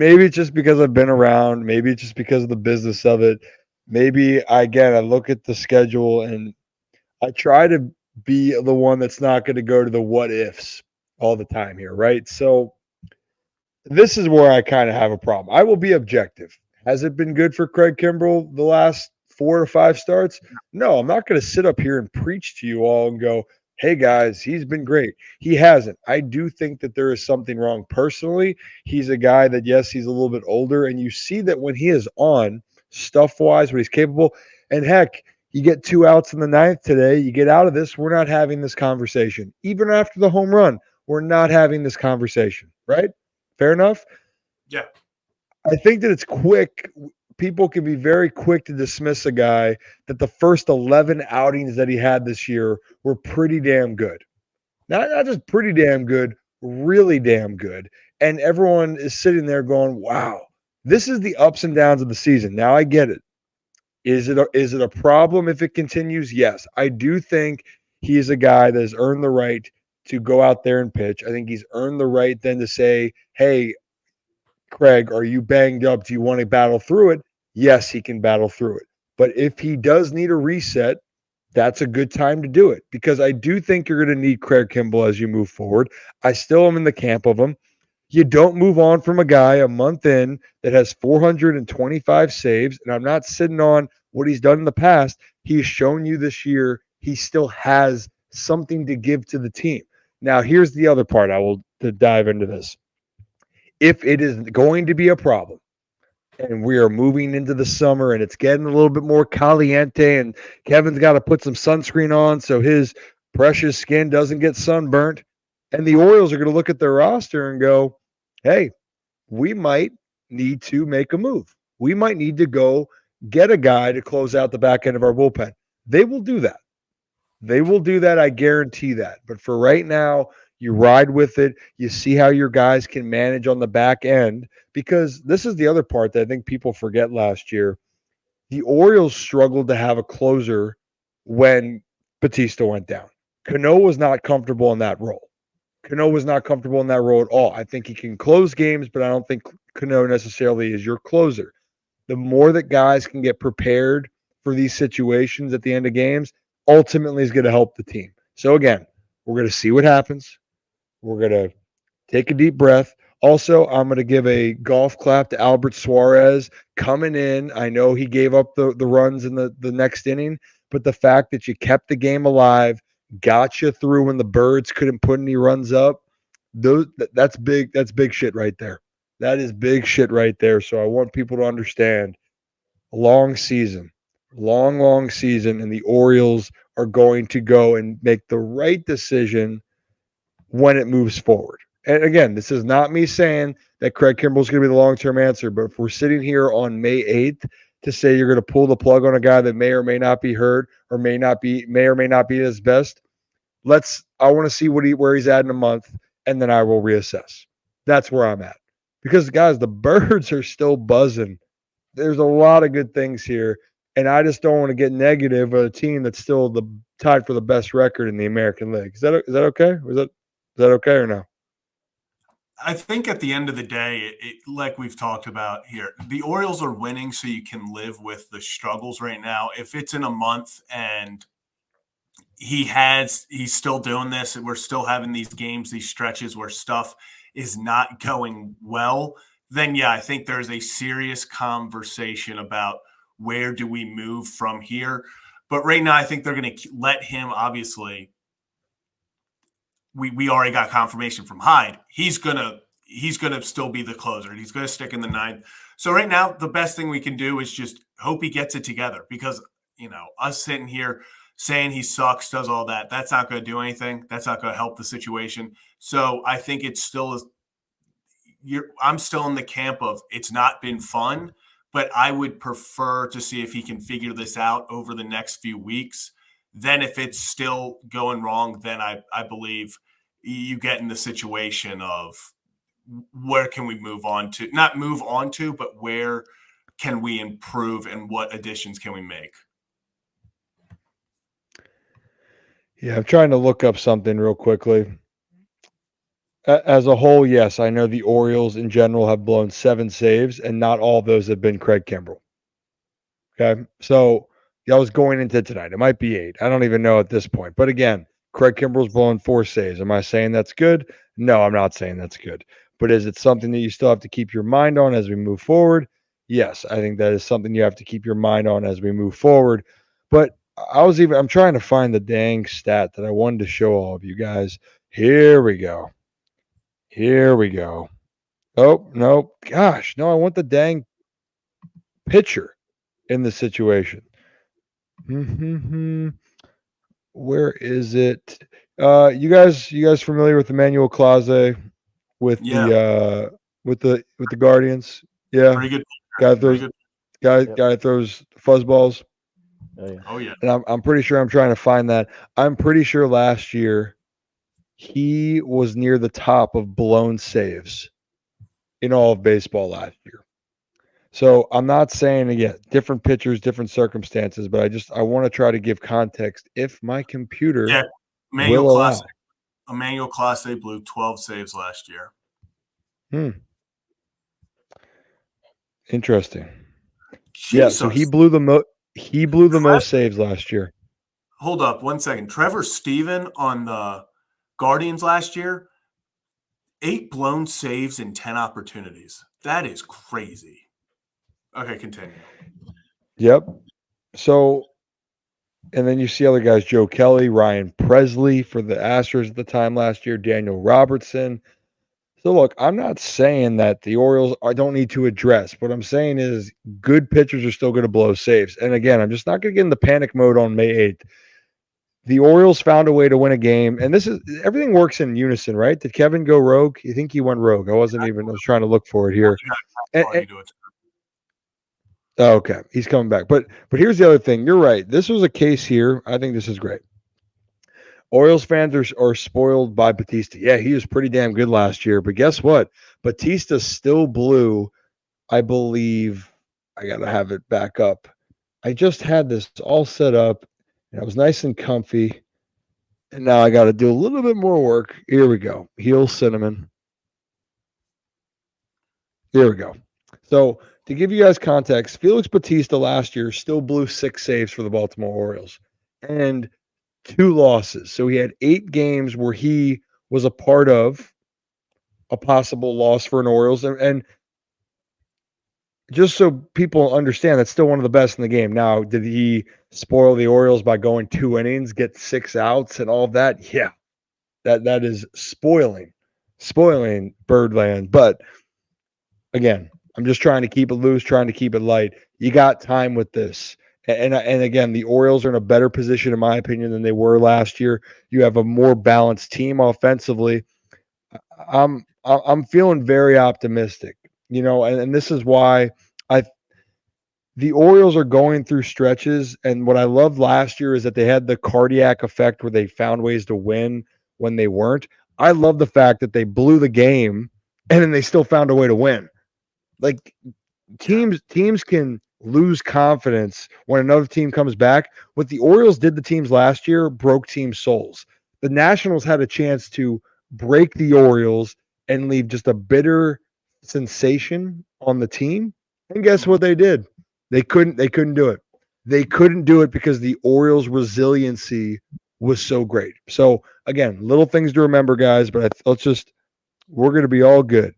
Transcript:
maybe it's just because I've been around. Maybe it's just because of the business of it. Maybe I look at the schedule and I try to be the one that's not going to go to the what ifs all the time here, right? So this is where I kind of have a problem. I will be objective. Has it been good for Craig Kimbrel the last 4 or 5 starts? No, I'm not going to sit up here and preach to you all and go, hey guys, he's been great. He hasn't. I do think that there is something wrong personally. He's a guy that, yes, he's a little bit older, and you see that when he is on, stuff wise, what he's capable. And heck, you get 2 outs in the ninth today, you get out of this, we're not having this conversation. Even after the home run, we're not having this conversation, right? Fair enough? Yeah. I think that it's quick. People can be very quick to dismiss a guy that the first 11 outings that he had this year were pretty damn good. Not just pretty damn good, really damn good. And everyone is sitting there going, wow, this is the ups and downs of the season. Now I get it. Is it a problem if it continues? Yes. I do think he is a guy that has earned the right to go out there and pitch. I think he's earned the right then to say, hey, Craig, are you banged up? Do you want to battle through it? Yes, he can battle through it. But if he does need a reset, that's a good time to do it because I do think you're going to need Craig Kimbrel as you move forward. I still am in the camp of him. You don't move on from a guy a month in that has 425 saves, and I'm not sitting on what he's done in the past. He's shown you this year he still has something to give to the team. Now, here's the other part I will to dive into this. If it is going to be a problem, and we are moving into the summer and it's getting a little bit more caliente and Kevin's got to put some sunscreen on so his precious skin doesn't get sunburnt. And the Orioles are going to look at their roster and go, hey, we might need to make a move. We might need to go get a guy to close out the back end of our bullpen. They will do that. They will do that. I guarantee that. But for right now, you ride with it. You see how your guys can manage on the back end because this is the other part that I think people forget last year. The Orioles struggled to have a closer when Batista went down. Cano was not comfortable in that role. Cano was not comfortable in that role at all. I think he can close games, but I don't think Cano necessarily is your closer. The more that guys can get prepared for these situations at the end of games, ultimately is going to help the team. So again, we're going to see what happens. We're going to take a deep breath. Also, I'm going to give a golf clap to Albert Suarez coming in. I know he gave up the runs in the next inning, but the fact that you kept the game alive, got you through when the Birds couldn't put any runs up, that's big. That's big shit right there. That is big shit right there. So I want people to understand a long season, long season, and the Orioles are going to go and make the right decision when it moves forward. And again, this is not me saying that Craig Kimbrel is going to be the long-term answer, but if we're sitting here on May 8th to say you're going to pull the plug on a guy that may or may not be hurt or may or may not be at his best, I want to see where he's at in a month, and then I will reassess. That's where I'm at. Because guys, the Birds are still buzzing. There's a lot of good things here, and I just don't want to get negative of a team that's still tied for the best record in the American League. Is that okay? Is that okay or no? I think at the end of the day, like we've talked about here, the Orioles are winning so you can live with the struggles right now. If it's in a month and he's still doing this, and we're still having these games, these stretches where stuff is not going well, then yeah, I think there's a serious conversation about where do we move from here. But right now, I think they're going to let him, obviously, we already got confirmation from Hyde. He's gonna still be the closer, and he's gonna stick in the ninth. So right now, the best thing we can do is just hope he gets it together because us sitting here saying he sucks, does all that, that's not going to do anything. That's not going to help the situation. So I think it's still I'm still in the camp of it's not been fun, but I would prefer to see if he can figure this out over the next few weeks. Then if it's still going wrong, then I believe you get in the situation of where can we move on to, not move on to, but where can we improve and what additions can we make? Yeah, I'm trying to look up something real quickly. As a whole, yes, I know the Orioles in general have blown 7 saves, and not all of those have been Craig Kimbrel. Okay, so I was going into tonight. It might be 8. I don't even know at this point. But again, Craig Kimbrel's blown 4 saves. Am I saying that's good? No, I'm not saying that's good. But is it something that you still have to keep your mind on as we move forward? Yes, I think that is something you have to keep your mind on as we move forward. But I'm trying to find the dang stat that I wanted to show all of you guys. Here we go. Here we go. Oh, no. Gosh, no, I want the dang pitcher in the situation. Where is it? You guys familiar with Emmanuel Clase with the Guardians? Yeah. Pretty good. Guy throws Yep. guy throws fuzzballs. Oh yeah. And I'm pretty sure I'm trying to find that. I'm pretty sure last year he was near the top of blown saves in all of baseball last year. So I'm not saying again, different pitchers, different circumstances, but I want to try to give context if my computer will allow. Emmanuel Clase blew 12 saves last year. Interesting. Jesus. Yeah, so he blew the most saves last year. Hold up 1 second. Trevor Stephen on the Guardians last year, 8 blown saves in 10 opportunities. That is crazy. Okay, continue. Yep. So, and then you see other guys: Joe Kelly, Ryan Presley for the Astros at the time last year, Daniel Robertson. So look, I'm not saying that the Orioles don't need to address. What I'm saying is good pitchers are still going to blow saves. And again, I'm just not going to get in the panic mode on May 8th. The Orioles found a way to win a game, and everything works in unison, right? Did Kevin go rogue? You think he went rogue? I was trying to look for it here. Okay, he's coming back. But here's the other thing. You're right. This was a case here. I think this is great. Orioles fans are spoiled by Batista. Yeah, he was pretty damn good last year. But guess what? Batista still blew, I believe. I got to have it back up. I just had this all set up, and I was nice and comfy. And now I got to do a little bit more work. Here we go. Heel cinnamon. Here we go. So to give you guys context, Felix Batista last year still blew 6 saves for the Baltimore Orioles and 2 losses. So he had 8 games where he was a part of a possible loss for an Orioles. And just so people understand, that's still one of the best in the game. Now, did he spoil the Orioles by going 2 innings, get 6 outs and all of that? Yeah, that is spoiling Birdland. But again, I'm just trying to keep it loose, trying to keep it light. You got time with this. And again, the Orioles are in a better position, in my opinion, than they were last year. You have a more balanced team offensively. I'm feeling very optimistic, and this is why the Orioles are going through stretches. And what I loved last year is that they had the cardiac effect where they found ways to win when they weren't. I love the fact that they blew the game and then they still found a way to win. Like teams can lose confidence when another team comes back. What the Orioles did to teams last year broke team souls. The Nationals had a chance to break the Orioles and leave just a bitter sensation on the team. And guess what they did? They couldn't do it. They couldn't do it because the Orioles' resiliency was so great. So again, little things to remember, guys, but we're going to be all good.